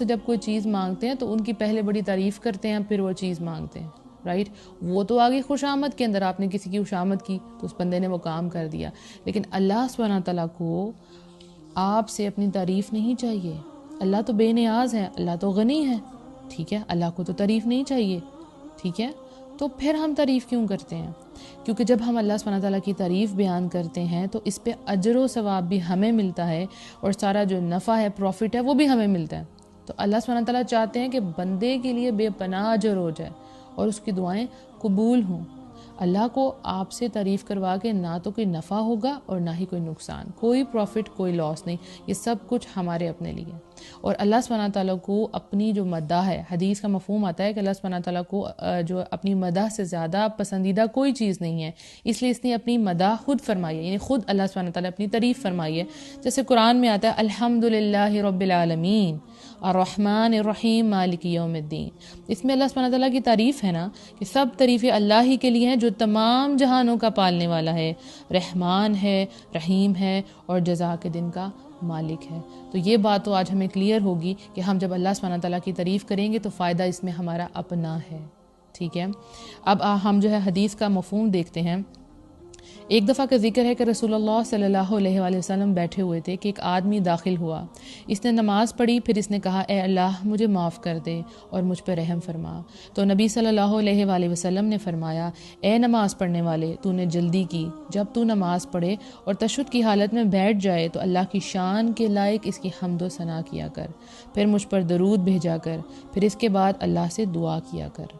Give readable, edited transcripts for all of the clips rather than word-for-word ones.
جب کوئی چیز مانگتے ہیں تو ان کی پہلے بڑی تعریف کرتے ہیں پھر وہ چیز مانگتے ہیں، رائٹ؟ وہ تو آگے خوش آمد کے اندر آپ نے کسی کی خوش آمد کی تو اس بندے نے وہ کام کر دیا، لیکن اللہ سبحانہ تعالیٰ کو آپ سے اپنی تعریف نہیں چاہیے۔ اللہ تو بے نیاز ہے، اللہ تو غنی ہے، ٹھیک ہے، اللہ کو تو تعریف نہیں چاہیے، ٹھیک ہے، تو پھر ہم تعریف کیوں کرتے ہیں؟ کیونکہ جب ہم اللہ سبحانہ تعالیٰ کی تعریف بیان کرتے ہیں تو اس پہ اجر و ثواب بھی ہمیں ملتا ہے، اور سارا جو نفع ہے، پروفٹ ہے، وہ بھی ہمیں ملتا ہے۔ تو اللہ سبحانہ تعالیٰ چاہتے ہیں کہ بندے کے لیے بے پناہ اجر ہو جائے اور اس کی دعائیں قبول ہوں۔ اللہ کو آپ سے تعریف کروا کے نہ تو کوئی نفع ہوگا اور نہ ہی کوئی نقصان، کوئی پروفٹ کوئی لاس نہیں، یہ سب کچھ ہمارے اپنے لیے۔ اور اللہ سبحانہ تعالیٰ کو اپنی جو مدح ہے، حدیث کا مفہوم آتا ہے کہ اللہ سبحانہ تعالیٰ کو جو اپنی مدح سے زیادہ پسندیدہ کوئی چیز نہیں ہے، اس لیے اس نے اپنی مدح خود فرمائی ہے، یعنی خود اللہ سبحانہ تعالیٰ اپنی تعریف فرمائی ہے۔ جیسے قرآن میں آتا ہے الحمدللہ رب العالمین الرحمن الرحیم مالک یوم الدین، اس میں اللہ سبحانہ تعالیٰ کی تعریف ہے نا کہ سب تعریفیں اللہ ہی کے لیے ہیں جو تمام جہانوں کا پالنے والا ہے، رحمان ہے، رحیم ہے اور جزا کے دن کا مالک ہے۔ تو یہ بات تو آج ہمیں کلیئر ہوگی کہ ہم جب اللہ سبحانہ تعالیٰ کی تعریف کریں گے تو فائدہ اس میں ہمارا اپنا ہے، ٹھیک ہے۔ اب ہم جو ہے حدیث کا مفہوم دیکھتے ہیں۔ ایک دفعہ کا ذکر ہے کہ رسول اللہ صلی اللہ علیہ وآلہ وسلم بیٹھے ہوئے تھے کہ ایک آدمی داخل ہوا، اس نے نماز پڑھی، پھر اس نے کہا اے اللہ مجھے معاف کر دے اور مجھ پہ رحم فرما۔ تو نبی صلی اللہ علیہ وآلہ وسلم نے فرمایا اے نماز پڑھنے والے، تو نے جلدی کی، جب تو نماز پڑھے اور تشہد کی حالت میں بیٹھ جائے تو اللہ کی شان کے لائق اس کی حمد و ثنا کیا کر، پھر مجھ پر درود بھیجا کر، پھر اس کے بعد اللہ سے دعا کیا کر۔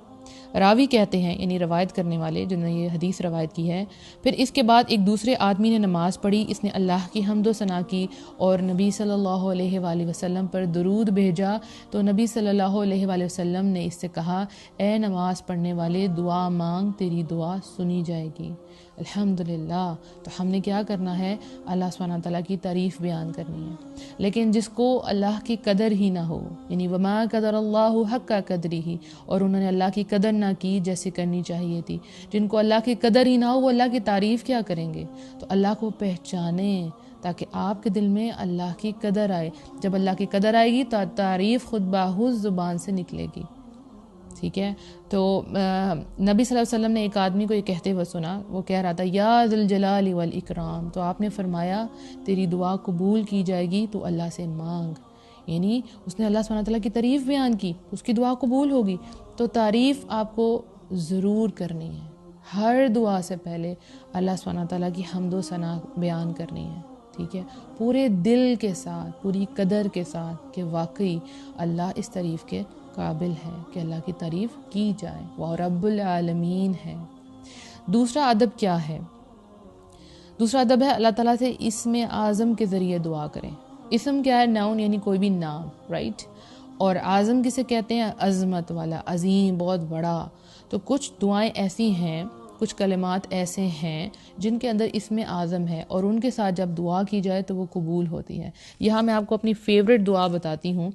راوی کہتے ہیں، یعنی روایت کرنے والے جنہوں نے یہ حدیث روایت کی ہے، پھر اس کے بعد ایک دوسرے آدمی نے نماز پڑھی، اس نے اللہ کی حمد و ثنا کی اور نبی صلی اللہ علیہ وآلہ وسلم پر درود بھیجا، تو نبی صلی اللہ علیہ وآلہ وسلم نے اس سے کہا اے نماز پڑھنے والے دعا مانگ، تیری دعا سنی جائے گی۔ الحمدللہ۔ تو ہم نے کیا کرنا ہے؟ اللہ سبحانہ تعالیٰ کی تعریف بیان کرنی ہے۔ لیکن جس کو اللہ کی قدر ہی نہ ہو، یعنی وما قدر اللہ حق قدری ہی، اور انہوں نے اللہ کی قدر نہ کی جیسے کرنی چاہیے تھی، جن کو اللہ کی قدر ہی نہ ہو وہ اللہ کی تعریف کیا کریں گے؟ تو اللہ کو پہچانیں تاکہ آپ کے دل میں اللہ کی قدر آئے۔ جب اللہ کی قدر آئے گی تو تعریف خود بخود زبان سے نکلے گی، ٹھیک ہے۔ تو نبی صلی اللہ علیہ وسلم نے ایک آدمی کو یہ کہتے ہوئے سنا، وہ کہہ رہا تھا یا ذی الجلال والاکرام، تو آپ نے فرمایا تیری دعا قبول کی جائے گی تو اللہ سے مانگ، یعنی اس نے اللہ سبحانہ تعالیٰ کی تعریف بیان کی، اس کی دعا قبول ہوگی۔ تو تعریف آپ کو ضرور کرنی ہے، ہر دعا سے پہلے اللہ سبحانہ تعالیٰ کی حمد و ثنا بیان کرنی ہے، ٹھیک ہے، پورے دل کے ساتھ، پوری قدر کے ساتھ کہ واقعی اللہ اس تعریف کے قابل ہے کہ اللہ کی تعریف کی جائے، وہ رب العالمین ہے۔ دوسرا ادب کیا ہے؟ دوسرا ادب ہے اللہ تعالیٰ سے اسم اعظم کے ذریعے دعا کریں۔ اسم کیا ہے؟ ناؤن، یعنی کوئی بھی نام، رائٹ؟ اور اعظم کسے کہتے ہیں؟ عظمت والا، عظیم، بہت بڑا۔ تو کچھ دعائیں ایسی ہیں، کچھ کلمات ایسے ہیں جن کے اندر اسم اعظم ہے اور ان کے ساتھ جب دعا کی جائے تو وہ قبول ہوتی ہے۔ یہاں میں آپ کو اپنی فیوریٹ دعا بتاتی ہوں۔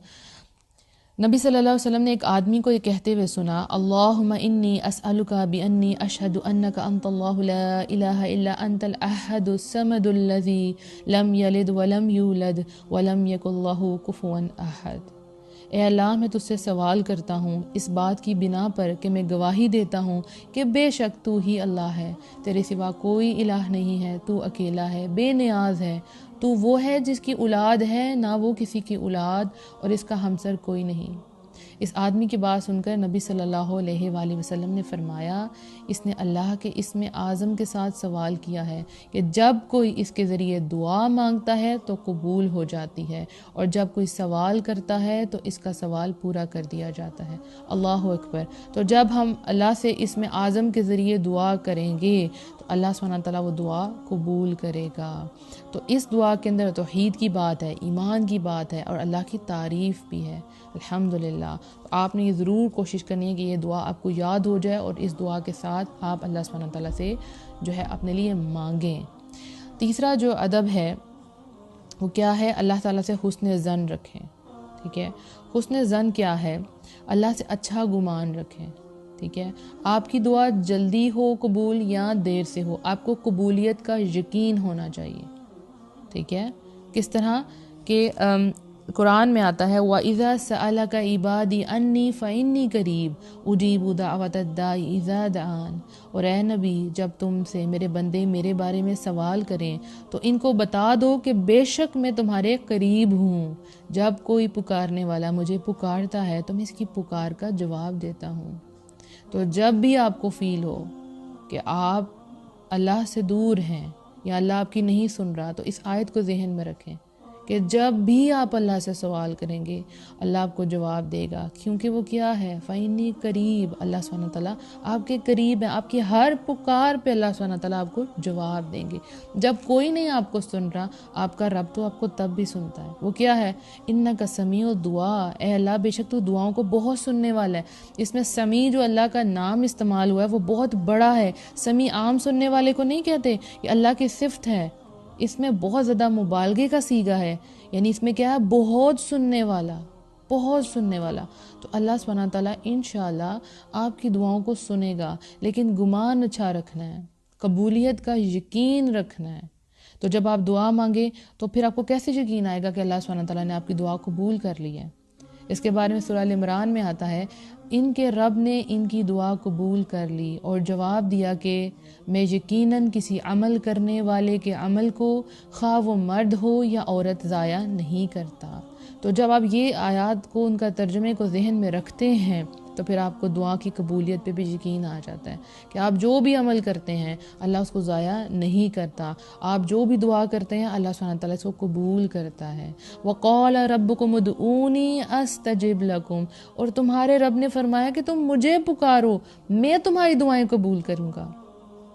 نبی صلی اللہ علیہ وسلم نے ایک آدمی کو یہ کہتے ہوئے سنا اللہم انی اسألک بانی اشہد انک انت اللہ لا الہ الا انت الاحد الصمد الذی لم یلد ولم یولد ولم یکن لہ کفوا احد۔ اے اللہ میں تجھ سے سوال کرتا ہوں اس بات کی بنا پر کہ میں گواہی دیتا ہوں کہ بے شک تو ہی اللہ ہے، تیرے سوا کوئی الہ نہیں ہے، تو اکیلا ہے، بے نیاز ہے، تو وہ ہے جس کی اولاد ہے نہ وہ کسی کی اولاد اور اس کا ہمسر کوئی نہیں۔ اس آدمی کی بات سن کر نبی صلی اللہ علیہ وآلہ وسلم نے فرمایا اس نے اللہ کے اسم اعظم کے ساتھ سوال کیا ہے کہ جب کوئی اس کے ذریعے دعا مانگتا ہے تو قبول ہو جاتی ہے، اور جب کوئی سوال کرتا ہے تو اس کا سوال پورا کر دیا جاتا ہے۔ اللہ اکبر۔ تو جب ہم اللہ سے اسم اعظم کے ذریعے دعا کریں گے تو اللہ سبحانہ تعالیٰ وہ دعا قبول کرے گا۔ تو اس دعا کے اندر توحید کی بات ہے، ایمان کی بات ہے اور اللہ کی تعریف بھی ہے، الحمدللہ۔ تو آپ نے یہ ضرور کوشش کرنی ہے کہ یہ دعا آپ کو یاد ہو جائے اور اس دعا کے ساتھ آپ اللہ سبحانہ تعالیٰ سے جو ہے اپنے لیے مانگیں۔ تیسرا جو ادب ہے وہ کیا ہے؟ اللہ تعالیٰ سے حسن ظن رکھیں، ٹھیک ہے۔ حسن ظن کیا ہے؟ اللہ سے اچھا گمان رکھیں، ٹھیک ہے۔ آپ کی دعا جلدی ہو قبول یا دیر سے ہو، آپ کو قبولیت کا یقین ہونا چاہیے، ٹھیک ہے۔ کس طرح کہ قرآن میں آتا ہے وَإِذَا سَأَلَكَ عِبَادِي أَنِّي فَإِنِّي قَرِيبٌ أُجِيبُ دَعْوَةَ الدَّاعِ إِذَا دَعَانِ، اور اے نبی جب تم سے میرے بندے میرے بارے میں سوال کریں تو ان کو بتا دو کہ بے شک میں تمہارے قریب ہوں، جب کوئی پکارنے والا مجھے پکارتا ہے تو میں اس کی پکار کا جواب دیتا ہوں۔ تو جب بھی آپ کو فیل ہو کہ آپ اللہ سے دور ہیں یا اللہ آپ کی نہیں سن رہا، تو اس آیت کو ذہن میں رکھیں کہ جب بھی آپ اللہ سے سوال کریں گے اللہ آپ کو جواب دے گا، کیونکہ وہ کیا ہے، فَإِنِّي قریب، اللہ سبحانہ تعالیٰ آپ کے قریب ہے، آپ کی ہر پکار پہ اللہ سبحانہ تعالیٰ آپ کو جواب دیں گے۔ جب کوئی نہیں آپ کو سن رہا، آپ کا رب تو آپ کو تب بھی سنتا ہے۔ وہ کیا ہے، اِنَّكَ سَمِيعُ الدُّعَاء، اے اللہ بے شک تو دعاؤں کو بہت سننے والا ہے۔ اس میں سمیع جو اللہ کا نام استعمال ہوا ہے وہ بہت بڑا ہے۔ سمیع عام سننے والے کو نہیں کہتے، یہ اللہ کی صفت ہے، اس میں بہت زیادہ مبالغے کا صیغہ ہے، یعنی اس میں کیا ہے، بہت سننے والا، بہت سننے والا۔ تو اللہ سبحانہ تعالیٰ انشاءاللہ آپ کی دعاؤں کو سنے گا، لیکن گمان اچھا رکھنا ہے، قبولیت کا یقین رکھنا ہے۔ تو جب آپ دعا مانگیں تو پھر آپ کو کیسے یقین آئے گا کہ اللہ سبحانہ تعالیٰ نے آپ کی دعا قبول کر لی ہے؟ اس کے بارے میں سورہ ال عمران میں آتا ہے، ان کے رب نے ان کی دعا قبول کر لی اور جواب دیا کہ میں یقیناً کسی عمل کرنے والے کے عمل کو خواہ وہ مرد ہو یا عورت ضائع نہیں کرتا۔ تو جب آپ یہ آیات کو ان کا ترجمے کو ذہن میں رکھتے ہیں تو پھر آپ کو دعا کی قبولیت پہ بھی یقین آ جاتا ہے کہ آپ جو بھی عمل کرتے ہیں اللہ اس کو ضائع نہیں کرتا، آپ جو بھی دعا کرتے ہیں اللہ سبحانہ تعالیٰ اس کو قبول کرتا ہے۔ وَقَالَ رَبُّكُمُ ادْعُونِي أَسْتَجِبْ لَكُمْ، اور تمہارے رب نے فرمایا کہ تم مجھے پکارو میں تمہاری دعائیں قبول کروں گا۔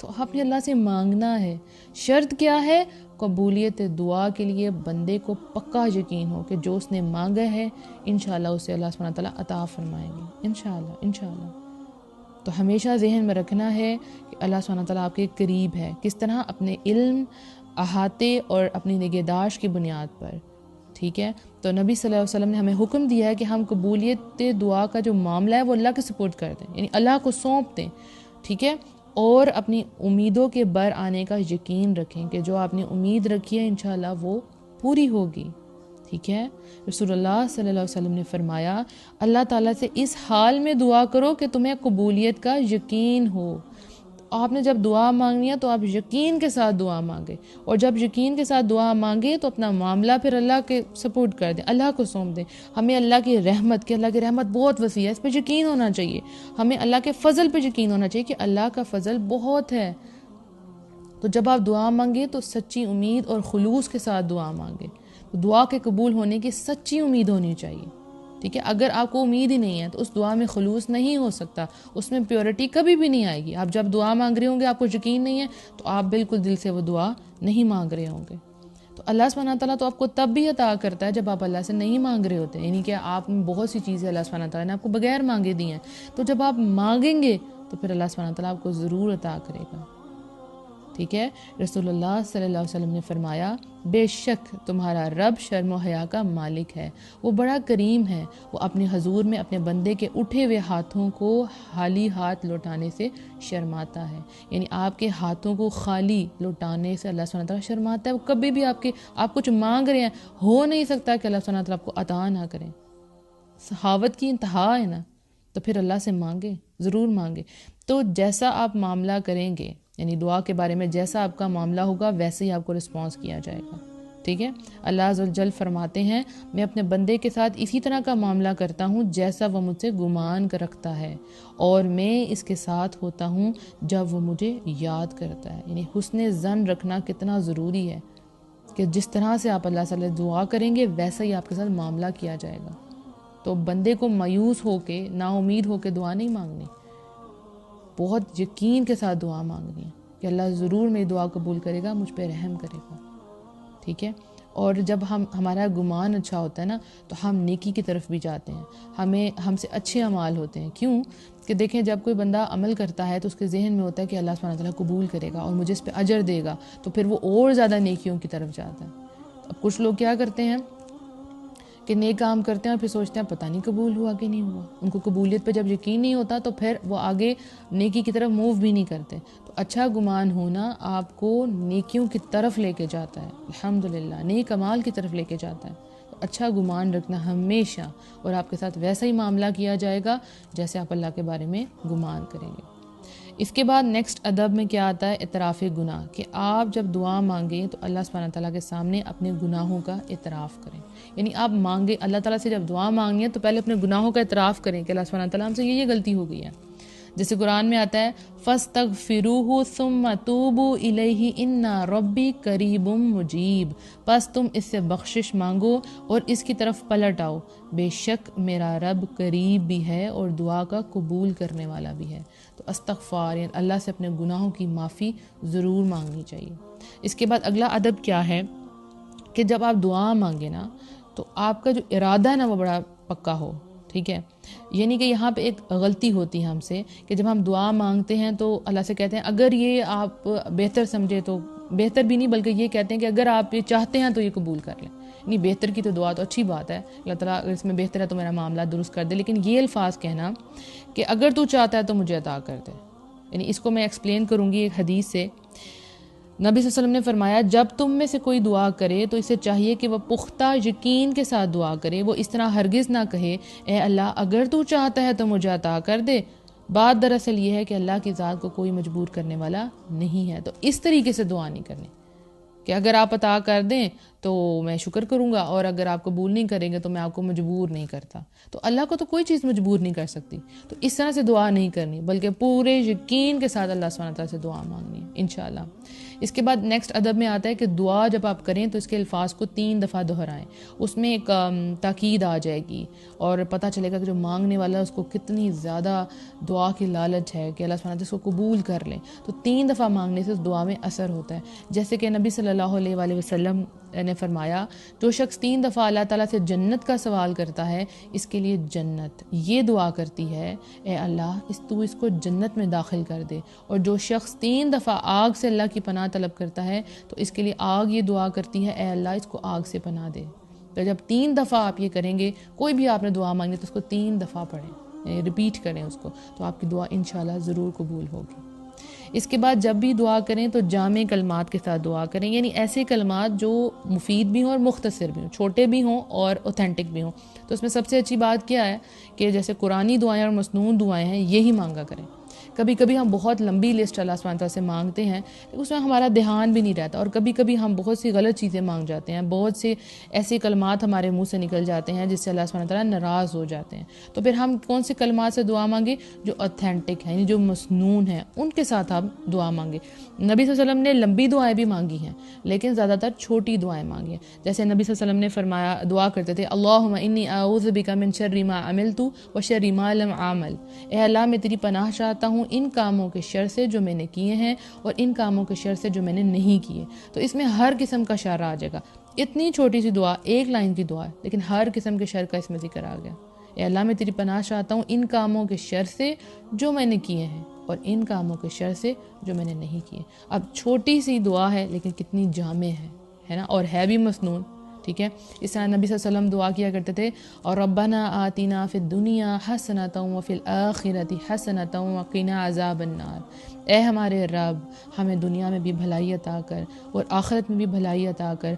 تو آپ نے اللہ سے مانگنا ہے۔ شرط کیا ہے، قبولیت دعا کے لیے بندے کو پکا یقین ہو کہ جو اس نے مانگا ہے انشاءاللہ اسے اللہ سبحانہ تعالیٰ عطا فرمائیں گے، انشاءاللہ۔ تو ہمیشہ ذہن میں رکھنا ہے کہ اللہ سبحانہ تعالیٰ آپ کے قریب ہے، کس طرح، اپنے علم، احاطے اور اپنی نگہداشت کی بنیاد پر، ٹھیک ہے۔ تو نبی صلی اللہ علیہ وسلم نے ہمیں حکم دیا ہے کہ ہم قبولیت دعا کا جو معاملہ ہے وہ اللہ کے سپورٹ کر دیں، یعنی اللہ کو سونپ دیں، ٹھیک ہے، اور اپنی امیدوں کے بر آنے کا یقین رکھیں کہ جو آپ نے امید رکھی ہے انشاءاللہ وہ پوری ہوگی، ٹھیک ہے۔ رسول اللہ صلی اللہ علیہ وسلم نے فرمایا اللہ تعالیٰ سے اس حال میں دعا کرو کہ تمہیں قبولیت کا یقین ہو۔ آپ نے جب دعا مانگنی ہے تو آپ یقین کے ساتھ دعا مانگیں، اور جب یقین کے ساتھ دعا مانگیں تو اپنا معاملہ پھر اللہ کے سپورٹ کر دیں، اللہ کو سونپ دیں۔ ہمیں اللہ کی رحمت کہ اللہ کی رحمت بہت وسیع ہے، اس پہ یقین ہونا چاہیے۔ ہمیں اللہ کے فضل پہ یقین ہونا چاہیے کہ اللہ کا فضل بہت ہے۔ تو جب آپ دعا مانگیں تو سچی امید اور خلوص کے ساتھ دعا مانگیں، تو دعا کے قبول ہونے کی سچی امید ہونی چاہیے، ٹھیک ہے۔ اگر آپ کو امید ہی نہیں ہے تو اس دعا میں خلوص نہیں ہو سکتا، اس میں پیورٹی کبھی بھی نہیں آئے گی۔ آپ جب دعا مانگ رہے ہوں گے آپ کو یقین نہیں ہے تو آپ بالکل دل سے وہ دعا نہیں مانگ رہے ہوں گے۔ تو اللہ سبحانہ تعالیٰ تو آپ کو تب بھی عطا کرتا ہے جب آپ اللہ سے نہیں مانگ رہے ہوتے، یعنی کہ آپ بہت سی چیزیں اللہ سبحانہ تعالیٰ نے آپ کو بغیر مانگے دی ہیں، تو جب آپ مانگیں گے تو پھر اللہ سبحانہ تعالیٰ آپ کو ضرور عطا کرے گا، ٹھیک ہے۔ رسول اللہ صلی اللہ علیہ وسلم نے فرمایا بے شک تمہارا رب شرم و حیا کا مالک ہے، وہ بڑا کریم ہے، وہ اپنے حضور میں اپنے بندے کے اٹھے ہوئے ہاتھوں کو خالی ہاتھ لوٹانے سے شرماتا ہے، یعنی آپ کے ہاتھوں کو خالی لوٹانے سے اللہ سبحانہ تعالیٰ شرماتا ہے۔ وہ کبھی بھی آپ کچھ مانگ رہے ہیں، ہو نہیں سکتا کہ اللہ سبحانہ تعالیٰ آپ کو عطا نہ کریں، سخاوت کی انتہا ہے نا، تو پھر اللہ سے مانگیں، ضرور مانگیں۔ تو جیسا آپ معاملہ کریں گے، یعنی دعا کے بارے میں جیسا آپ کا معاملہ ہوگا ویسے ہی آپ کو رسپانس کیا جائے گا، ٹھیک ہے۔ اللہ عز و جل فرماتے ہیں میں اپنے بندے کے ساتھ اسی طرح کا معاملہ کرتا ہوں جیسا وہ مجھ سے گمان کر رکھتا ہے، اور میں اس کے ساتھ ہوتا ہوں جب وہ مجھے یاد کرتا ہے۔ یعنی حسن ظن رکھنا کتنا ضروری ہے کہ جس طرح سے آپ اللہ سے دعا کریں گے ویسا ہی آپ کے ساتھ معاملہ کیا جائے گا۔ تو بندے کو مایوس ہو کے، نا امید ہو کے دعا نہیں مانگنی، بہت یقین کے ساتھ دعا مانگنی ہے کہ اللہ ضرور میری دعا قبول کرے گا، مجھ پہ رحم کرے گا، ٹھیک ہے۔ اور جب ہمارا گمان اچھا ہوتا ہے نا تو ہم نیکی کی طرف بھی جاتے ہیں، ہم سے اچھے اعمال ہوتے ہیں۔ کیوں کہ دیکھیں جب کوئی بندہ عمل کرتا ہے تو اس کے ذہن میں ہوتا ہے کہ اللہ سبحانہ تعالیٰ قبول کرے گا اور مجھے اس پہ اجر دے گا، تو پھر وہ اور زیادہ نیکیوں کی طرف جاتا ہے۔ اب کچھ لوگ کیا کرتے ہیں کہ نیک کام کرتے ہیں اور پھر سوچتے ہیں پتہ نہیں قبول ہوا کہ نہیں ہوا، ان کو قبولیت پہ جب یقین نہیں ہوتا تو پھر وہ آگے نیکی کی طرف موو بھی نہیں کرتے۔ تو اچھا گمان ہونا آپ کو نیکیوں کی طرف لے کے جاتا ہے، الحمدللہ نیک اعمال کی طرف لے کے جاتا ہے۔ تو اچھا گمان رکھنا ہمیشہ، اور آپ کے ساتھ ویسا ہی معاملہ کیا جائے گا جیسے آپ اللہ کے بارے میں گمان کریں گے۔ اس کے بعد نیکسٹ ادب میں کیا آتا ہے؟ اعتراف گناہ، کہ آپ جب دعا مانگیں تو اللہ سبحانہ تعالیٰ کے سامنے اپنے گناہوں کا اعتراف کریں۔ یعنی آپ مانگیں اللہ تعالیٰ سے، جب دعا مانگنی ہے تو پہلے اپنے گناہوں کا اعتراف کریں کہ اللہ سبحانہ تعالیٰ ہم سے یہ غلطی ہو گئی ہے۔ جیسے قرآن میں آتا ہے فَاسْتَغْفِرُوهُ ثُمَّ تُوبُوا إِلَيْهِ إِنَّ رَبِّي قَرِيبٌ مُجِیب، پس تم اس سے بخشش مانگو اور اس کی طرف پلٹ آؤ، بے شک میرا رب قریب بھی ہے اور دعا کا قبول کرنے والا بھی ہے۔ تو استغفار، یعنی اللہ سے اپنے گناہوں کی معافی ضرور مانگنی چاہیے۔ اس کے بعد اگلا ادب کیا ہے کہ جب آپ دعا مانگے نا تو آپ کا جو ارادہ ہے نا وہ بڑا پکا ہو، ٹھیک ہے؟ یعنی کہ یہاں پہ ایک غلطی ہوتی ہے ہم سے کہ جب ہم دعا مانگتے ہیں تو اللہ سے کہتے ہیں اگر یہ آپ بہتر سمجھے تو، بہتر بھی نہیں بلکہ یہ کہتے ہیں کہ اگر آپ یہ چاہتے ہیں تو یہ قبول کر لیں۔ یعنی بہتر کی تو دعا تو اچھی بات ہے، اللہ تعالیٰ اگر اس میں بہتر ہے تو میرا معاملہ درست کر دے، لیکن یہ الفاظ کہنا کہ اگر تو چاہتا ہے تو مجھے عطا کر دے، یعنی اس کو میں ایکسپلین کروں گی ایک حدیث سے۔ نبی صلی اللہ علیہ وسلم نے فرمایا جب تم میں سے کوئی دعا کرے تو اسے چاہیے کہ وہ پختہ یقین کے ساتھ دعا کرے، وہ اس طرح ہرگز نہ کہے اے اللہ اگر تو چاہتا ہے تو مجھے عطا کر دے۔ بات دراصل یہ ہے کہ اللہ کی ذات کو کوئی مجبور کرنے والا نہیں ہے، تو اس طریقے سے دعا نہیں کرنی کہ اگر آپ عطا کر دیں تو میں شکر کروں گا اور اگر آپ قبول نہیں کریں گے تو میں آپ کو مجبور نہیں کرتا۔ تو اللہ کو تو کوئی چیز مجبور نہیں کر سکتی، تو اس طرح سے دعا نہیں کرنی بلکہ پورے یقین کے ساتھ اللہ سبحانہ تعالیٰ سے دعا مانگنی ہے انشاءاللہ۔ اس کے بعد نیکسٹ ادب میں آتا ہے کہ دعا جب آپ کریں تو اس کے الفاظ کو 3 دفعہ دہرائیں، اس میں ایک تاکید آ جائے گی اور پتہ چلے گا کہ جو مانگنے والا ہے اس کو کتنی زیادہ دعا کی لالچ ہے کہ اللہ سبحانہ تعالیٰ اس کو قبول کر لیں۔ تو 3 دفعہ مانگنے سے اس دعا میں اثر ہوتا ہے، جیسے کہ نبی صلی اللہ علیہ وآلہ وسلم نے فرمایا جو شخص 3 دفعہ اللہ تعالیٰ سے جنت کا سوال کرتا ہے اس کے لیے جنت یہ دعا کرتی ہے اے اللہ تو اس کو جنت میں داخل کر دے، اور جو شخص 3 دفعہ آگ سے اللہ کی پناہ طلب کرتا ہے تو اس کے لیے آگ یہ دعا کرتی ہے اے اللہ اس کو آگ سے پناہ دے۔ تو جب 3 دفعہ آپ یہ کریں گے، کوئی بھی آپ نے دعا مانگی تو اس کو 3 دفعہ پڑھیں، ریپیٹ کریں اس کو، تو آپ کی دعا انشاءاللہ ضرور قبول ہوگی۔ اس کے بعد جب بھی دعا کریں تو جامع کلمات کے ساتھ دعا کریں، یعنی ایسے کلمات جو مفید بھی ہوں اور مختصر بھی ہوں، چھوٹے بھی ہوں اور اوتھینٹک بھی ہوں۔ تو اس میں سب سے اچھی بات کیا ہے کہ جیسے قرآنی دعائیں اور مسنون دعائیں ہیں یہی مانگا کریں۔ کبھی کبھی ہم بہت لمبی لسٹ اللہ سبحانہ تعالیٰ سے مانگتے ہیں لیکن اس میں ہمارا دھیان بھی نہیں رہتا، اور کبھی کبھی ہم بہت سی غلط چیزیں مانگ جاتے ہیں، بہت سے ایسے کلمات ہمارے منہ سے نکل جاتے ہیں جس سے اللہ سبحانہ تعالیٰ ناراض ہو جاتے ہیں۔ تو پھر ہم کون سے کلمات سے دعا مانگیں؟ جو اوتھینٹک ہیں، یعنی جو مسنون ہیں ان کے ساتھ آپ دعا مانگیں۔ نبی صلی اللہ علیہ وسلم نے لمبی دعائیں بھی مانگی ہیں لیکن زیادہ تر چھوٹی دعائیں مانگی ہیں، جیسے نبی صلی اللہ علیہ وسلم نے فرمایا دعا کرتے تھے اللہم انی اعوذ بک من شر ما عملت و شر ما لم اعمل، اے اللہ میں تیری پناہ چاہتا ہوں ان کاموں کے شر سے جو میں نے کیے ہیں اور ان کاموں کے شر سے جو میں نے نہیں کیے۔ تو اس میں ہر قسم کا شر آ جائے گا، اتنی چھوٹی سی دعا 1 لائن کی دعا ہے لیکن ہر قسم کے شر کا اس میں ذکر آ گیا۔ اے اللہ میں تیری پناہ چاہتا ہوں ان کاموں کے شر سے جو میں نے کیے ہیں اور ان کاموں کے شر سے جو میں نے نہیں کیے۔ اب چھوٹی سی دعا ہے لیکن کتنی جامع ہے نا، اور ہے بھی مسنون، ٹھیک ہے؟ اس طرح نبی صلی اللہ علیہ وسلم دعا کیا کرتے تھے اور ربنا آتنا فی الدنیا حسنۃ وفی الآخرۃ حسنۃ وقنا عذاب النار، اے ہمارے رب ہمیں دنیا میں بھی بھلائی عطا کر اور آخرت میں بھی بھلائی عطا کر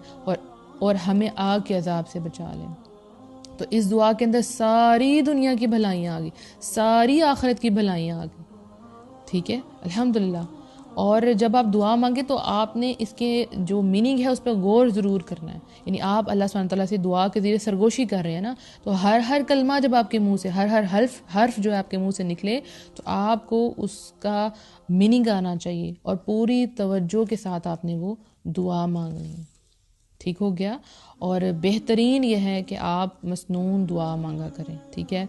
اور ہمیں آگ کے عذاب سے بچا لیں۔ تو اس دعا کے اندر ساری دنیا کی بھلائیاں آ گئی، ساری آخرت کی بھلائیاں آ گئی، ٹھیک ہے؟ الحمدللہ۔ اور جب آپ دعا مانگے تو آپ نے اس کے جو میننگ ہے اس پہ غور ضرور کرنا ہے، یعنی آپ اللہ سبحانہ تعالیٰ سے دعا کے ذریعے سرگوشی کر رہے ہیں نا، تو ہر کلمہ جب آپ کے منہ سے ہر حرف جو ہے آپ کے منہ سے نکلے تو آپ کو اس کا میننگ آنا چاہیے اور پوری توجہ کے ساتھ آپ نے وہ دعا مانگنی ہے، ٹھیک ہو گیا؟ اور بہترین یہ ہے کہ آپ مسنون دعا مانگا کریں، ٹھیک ہے؟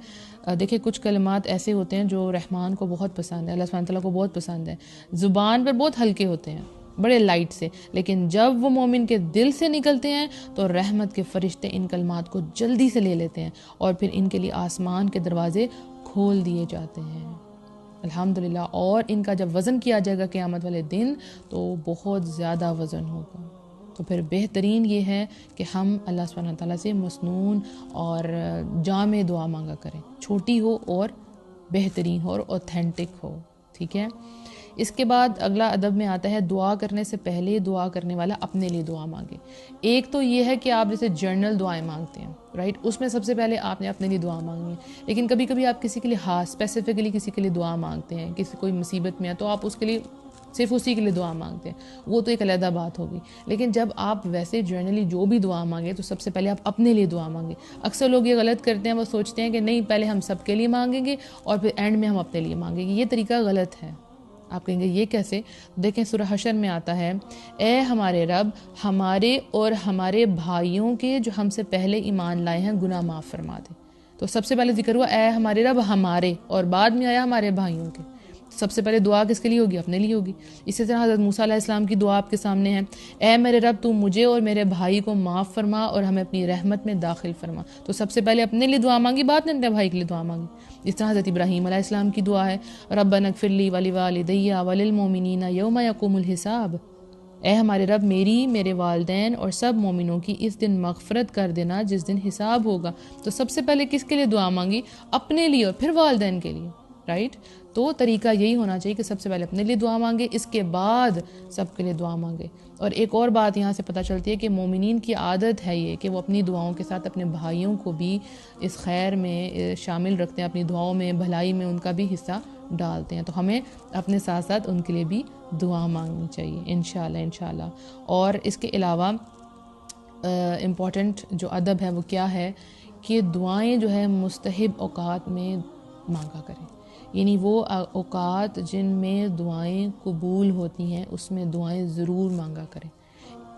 دیکھیں کچھ کلمات ایسے ہوتے ہیں جو رحمان کو بہت پسند ہے، اللہ سبحانہ تعالیٰ کو بہت پسند ہے، زبان پر بہت ہلکے ہوتے ہیں، بڑے لائٹ سے، لیکن جب وہ مومن کے دل سے نکلتے ہیں تو رحمت کے فرشتے ان کلمات کو جلدی سے لے لیتے ہیں اور پھر ان کے لیے آسمان کے دروازے کھول دیے جاتے ہیں، الحمدللہ۔ اور ان کا جب وزن کیا جائے گا قیامت والے دن تو بہت زیادہ وزن ہوگا۔ تو پھر بہترین یہ ہے کہ ہم اللہ سبحانہ تعالیٰ سے مسنون اور جامع دعا مانگا کریں، چھوٹی ہو اور بہترین ہو اور اوتھینٹک ہو، ٹھیک ہے؟ اس کے بعد اگلا ادب میں آتا ہے دعا کرنے سے پہلے دعا کرنے والا اپنے لیے دعا مانگے. ایک تو یہ ہے کہ آپ جیسے جرنل دعائیں مانگتے ہیں رائٹ, اس میں سب سے پہلے آپ نے اپنے لیے دعا مانگنی ہے. لیکن کبھی کبھی آپ کسی کے لیے اسپیسیفکلی کسی کے لیے دعا مانگتے ہیں, کسی کوئی مصیبت میں ہے تو آپ اس کے لیے صرف اسی کے لیے دعا مانگتے ہیں, وہ تو ایک علیحدہ بات ہوگی. لیکن جب آپ ویسے جرنلی جو بھی دعا مانگیں تو سب سے پہلے آپ اپنے لیے دعا مانگیں. اکثر لوگ یہ غلط کرتے ہیں, وہ سوچتے ہیں کہ نہیں پہلے ہم سب کے لیے مانگیں گے اور پھر اینڈ میں ہم اپنے لیے مانگیں گے. یہ طریقہ غلط ہے. آپ کہیں گے یہ کیسے؟ دیکھیں سورہ حشر میں آتا ہے اے ہمارے رب ہمارے اور ہمارے بھائیوں کے جو ہم سے پہلے ایمان لائے ہیں گناہ معاف فرما دے. تو سب سے پہلے ذکر ہوا اے ہمارے رب ہمارے, اور بعد میں آیا ہمارے بھائیوں کے. سب سے پہلے دعا کس کے لیے ہوگی؟ اپنے لیے ہوگی. اسی طرح حضرت موسیٰ علیہ السلام کی دعا آپ کے سامنے ہے اے میرے رب تو مجھے اور میرے بھائی کو معاف فرما اور ہمیں اپنی رحمت میں داخل فرما. تو سب سے پہلے اپنے لیے دعا مانگی, بعد میں اپنے بھائی کے لیے دعا مانگی. اس طرح حضرت ابراہیم علیہ السلام کی دعا ہے ربنا اغفر لی ولوالدی وللمؤمنین یوم یقوم الحساب. اے ہمارے رب میری, میرے والدین اور سب مومنوں کی اس دن مغفرت کر دینا جس دن حساب ہوگا. تو سب سے پہلے کس کے لیے دعا مانگی؟ اپنے لیے, اور پھر والدین کے لیے, رائٹ. تو طریقہ یہی ہونا چاہیے کہ سب سے پہلے اپنے لیے دعا مانگے, اس کے بعد سب کے لیے دعا مانگے. اور ایک اور بات یہاں سے پتہ چلتی ہے کہ مومنین کی عادت ہے یہ کہ وہ اپنی دعاؤں کے ساتھ اپنے بھائیوں کو بھی اس خیر میں شامل رکھتے ہیں, اپنی دعاؤں میں, بھلائی میں ان کا بھی حصہ ڈالتے ہیں. تو ہمیں اپنے ساتھ ساتھ ان کے لیے بھی دعا مانگنی چاہیے انشاءاللہ. اور اس کے علاوہ امپورٹنٹ جو ادب ہے وہ کیا ہے کہ دعائیں جو ہے مستحب اوقات میں مانگا کریں. یعنی وہ اوقات جن میں دعائیں قبول ہوتی ہیں اس میں دعائیں ضرور مانگا کریں.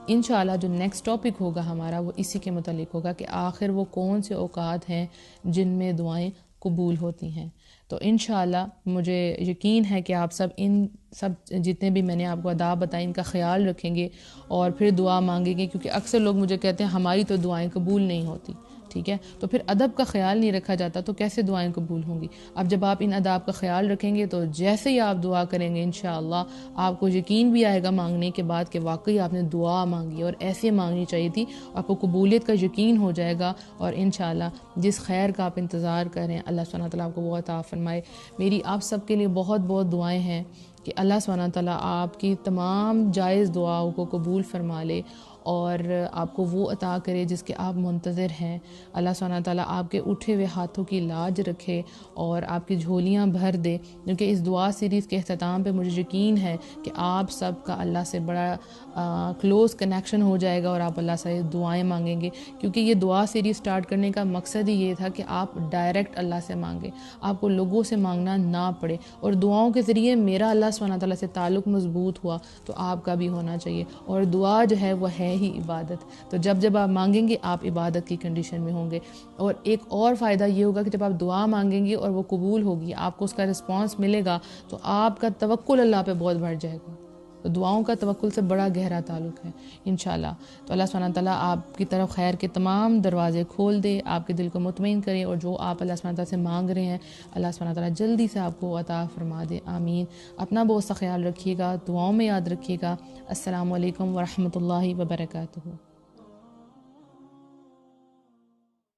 انشاءاللہ جو نیکسٹ ٹاپک ہوگا ہمارا وہ اسی کے متعلق ہوگا کہ آخر وہ کون سے اوقات ہیں جن میں دعائیں قبول ہوتی ہیں. تو انشاءاللہ مجھے یقین ہے کہ آپ سب ان سب جتنے بھی میں نے آپ کو آداب بتائیں ان کا خیال رکھیں گے اور پھر دعا مانگیں گے, کیونکہ اکثر لوگ مجھے کہتے ہیں ہماری تو دعائیں قبول نہیں ہوتی. ٹھیک ہے, تو پھر ادب کا خیال نہیں رکھا جاتا تو کیسے دعائیں قبول ہوں گی؟ اب جب آپ ان آداب کا خیال رکھیں گے تو جیسے ہی آپ دعا کریں گے انشاءاللہ آپ کو یقین بھی آئے گا مانگنے کے بعد کہ واقعی آپ نے دعا مانگی اور ایسے مانگنی چاہیے تھی. آپ کو قبولیت کا یقین ہو جائے گا اور انشاءاللہ جس خیر کا آپ انتظار کریں اللہ سبحانہ وتعالیٰ آپ کو وہ عطا فرمائے. میری آپ سب کے لیے بہت بہت دعائیں ہیں کہ اللہ سبحانہ وتعالیٰ آپ کی تمام جائز دعاؤں کو قبول فرما لے اور آپ کو وہ عطا کرے جس کے آپ منتظر ہیں. اللہ سبحانہ وتعالیٰ آپ کے اٹھے ہوئے ہاتھوں کی لاج رکھے اور آپ کی جھولیاں بھر دے, کیونکہ اس دعا سیریز کے اختتام پہ مجھے یقین ہے کہ آپ سب کا اللہ سے بڑا کلوز کنیکشن ہو جائے گا اور آپ اللہ سے دعائیں مانگیں گے. کیونکہ یہ دعا سیریز سٹارٹ کرنے کا مقصد ہی یہ تھا کہ آپ ڈائریکٹ اللہ سے مانگیں, آپ کو لوگوں سے مانگنا نہ پڑے, اور دعاؤں کے ذریعے میرا اللہ سبحانہ تعالیٰ سے تعلق مضبوط ہوا تو آپ کا بھی ہونا چاہیے. اور دعا جو ہے وہ ہے ہی عبادت, تو جب آپ مانگیں گے آپ عبادت کی کنڈیشن میں ہوں گے. اور ایک اور فائدہ یہ ہوگا کہ جب آپ دعا مانگیں گے اور وہ قبول ہوگی, آپ کو اس کا رسپانس ملے گا تو آپ کا توکل اللہ پہ بہت بڑھ جائے گا. تو دعاؤں کا توکل سے بڑا گہرا تعلق ہے انشاءاللہ. تو اللہ سبحانہ تعالیٰ آپ کی طرف خیر کے تمام دروازے کھول دے, آپ کے دل کو مطمئن کرے, اور جو آپ اللہ سبحانہ تعالیٰ سے مانگ رہے ہیں اللہ سبحانہ تعالیٰ جلدی سے آپ کو عطا فرما دے. آمین. اپنا بہت سا خیال رکھیے گا, دعاؤں میں یاد رکھیے گا. السلام علیکم ورحمۃ اللہ وبرکاتہ.